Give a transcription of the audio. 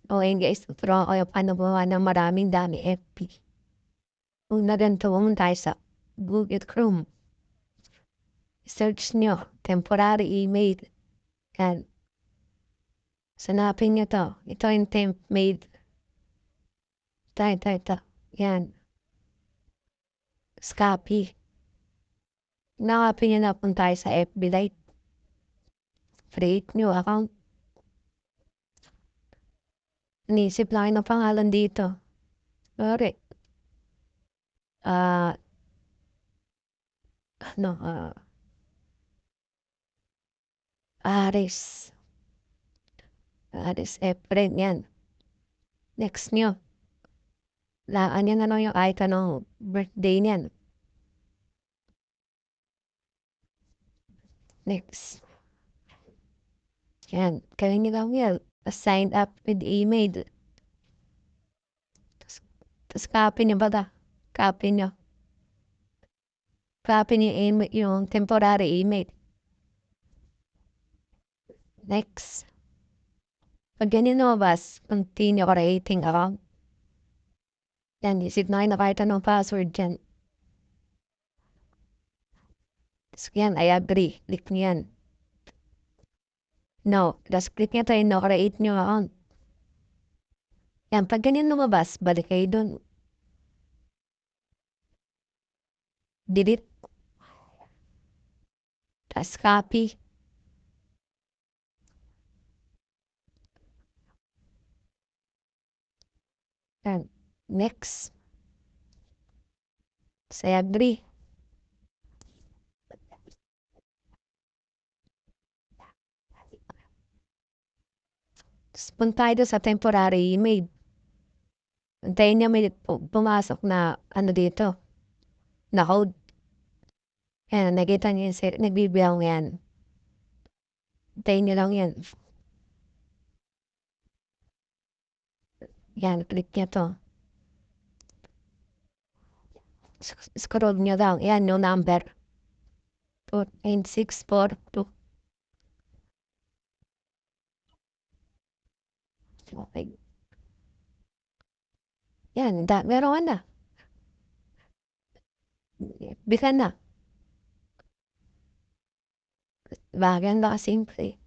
Okay guys, tuturuan ko kayo paano gumawa ng maraming dami FB. Una ganito, pumunta tayo sa Google Chrome. Search nyo, temporary email. Yan. Sanapin nyo to. Ito yung temp made. Ito. Yan. Copy. Nakapin nyo na punta tayo sa FB Lite. Create nyo account. Inisip lang ng pangalan dito. Sorry. Ah, ano, Aris. Aris Efren, yan. Next nyo. Laan nyo na lang yung icon ng birthday niyan. Next. Yan. Gawin nyo lang yan. Sign up with email. Tapos copy nyo ba ta? Copy nyo. Copy nyo yung temporary email. Next. Pag ganyan lumabas, continue creating account. Yan, isip na kayo nakita ng password dyan. Tapos yan, I agree. Click nyo yan. No. Tapos click nyo tayo, no, create nyo account. Yan, pag ganyan lumabas, balik kayo dun. Delete. Tapos copy. Yan. Next. Say agree. Tapos punta tayo sa temporary email. Antayin niya may pumasok na ano dito. Na code. Yan, nakita niyo yung nagbibilang yan. Antayin niyo lang yan. Yan, click niya to. Scroll niyo lang. Yan yung number. 49642. Okay. Yan, meron na. Bisa na. Bagay na simple.